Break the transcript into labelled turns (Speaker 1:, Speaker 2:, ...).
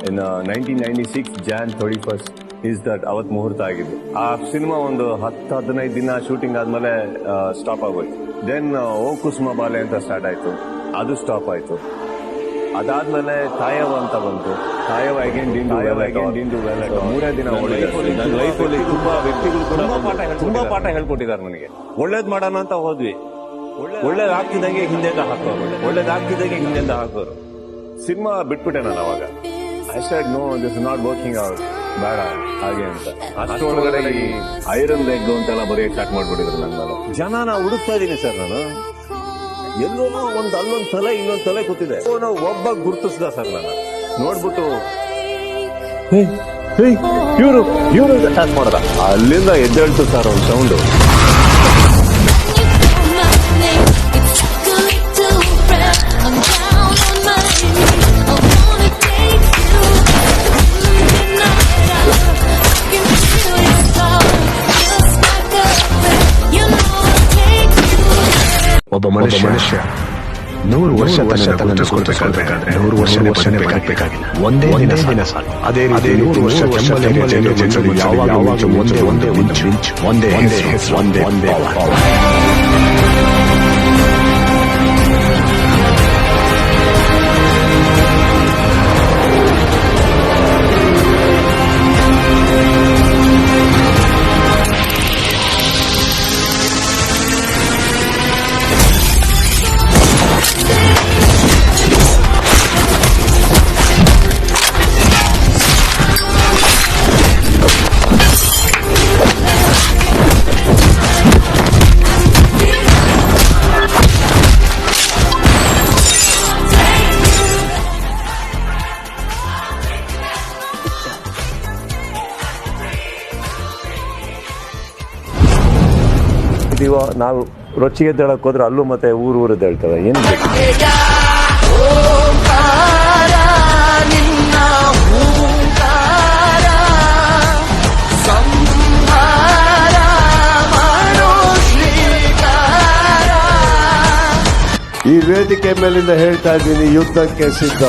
Speaker 1: In 1996 Jan 31st is that ಅವತ್ ಮುಹೂರ್ತ ಆಗಿದ್ದು. ಆ ಸಿನಿಮಾ ಒಂದು 10-15 ದಿನ ಶೂಟಿಂಗ್ ಆದ್ಮೇಲೆ ಸ್ಟಾಪ್ ಆಗೋಯ್ತು. ದೆನ್ ಓ ಕುಸುಮ ಬಾಲೆ ಅಂತ ಸ್ಟಾರ್ಟ್ ಆಯ್ತು, ಅದು ಸ್ಟಾಪ್ ಆಯ್ತು. ಅದಾದ್ಮೇಲೆ ತಾಯವ ಅಂತ ಬಂತು, ತಾಯವ ಅಗೇನ್ ಡಿಂಡು ಮೂರೇ ದಿನ ನನ್ನ ಲೈಫಲ್ಲಿ ತುಂಬಾ ವ್ಯಕ್ತಿಗಳು ಕೂಡ ತುಂಬಾ ಪಾಠ ಹೇಳ್ಕೊಟ್ಟಿದ್ದಾರೆ ನನಗೆ. ಒಳ್ಳೇದ್ ಮಾಡೋಣ ಅಂತ ಹೋದ್ವಿ, ಒಳ್ಳೇದಾಗ್ತಿದ್ದಂಗೆ ಹಿಂದೆಂದ ಹಾಕೋರು. ಸಿನಿಮಾ ಬಿಟ್ಬಿಟ್ಟೆ ನಾನು ಅವಾಗ. I said no, this is not working out, ಬೇಡ ಹಾಗೆ ಅಂತ. ಅಷ್ಟೊಳಗಡೆ ಈ ಐರನ್ ಲೆಗ್ ಅಂತೆಲ್ಲ ಬರೆಯಕ್ಕೆ ಸ್ಟಾರ್ಟ್ ಮಾಡ್ಬಿಟ್ಟಿದ್ರು ನನ್ನ ಮೇಲೆ. ಜನನ ಹುಡುಕ್ತಾ ಇದೀನಿ ಸರ್ ನಾನು. ಎಲ್ಲೋ ಅಲ್ಲೊಂದ್ ತಲೆ ಇನ್ನೊಂದ್ ತಲೆ ಕೂತಿದೆ. ಒಬ್ಬ ಗುರ್ತಿಸ್ದ ಸರ್ ನಾನು ನೋಡ್ಬಿಟ್ಟು ಇವರು ಸ್ಟಾರ್ಟ್ ಮಾಡದ. ಅಲ್ಲಿಂದ ಎದ್ದೇಳ್ತು ಸರ್ ಒಂದು ಸೌಂಡು.
Speaker 2: ಒಬ್ಬ ಮನುಷ್ಯ 100 ವರ್ಷ ಗುರುತಿಸ್ಕೊಳ್ಬೇಕಾದ್ರೆ 100 ವರ್ಷನೇ ಬೇಕಾಗಿಲ್ಲ. ಒಂದೇ ದಿನ ಸಾಕು. ಅದೇ ರೀತಿ 100 ವರ್ಷ ಜನರು ಯಾವಾಗ ಒಂದೇ ಇಂಚು, ಒಂದೇ ಹೆಸರು, ಒಂದೇ ಪವರ್.
Speaker 1: ನಾವು ರೊಚ್ಚಿಗೆ ಎದ್ದೇಳಕ್ ಹೋದ್ರೆ ಅಲ್ಲೂ ಮತ್ತೆ ಊರು ಎದ್ದೇಳ್ತವೆ. ಏನು ಈ ವೇದಿಕೆ ಮೇಲಿಂದ ಹೇಳ್ತಾ ಇದ್ದೀನಿ, ಯುದ್ಧಕ್ಕೆ ಸಿದ್ಧ.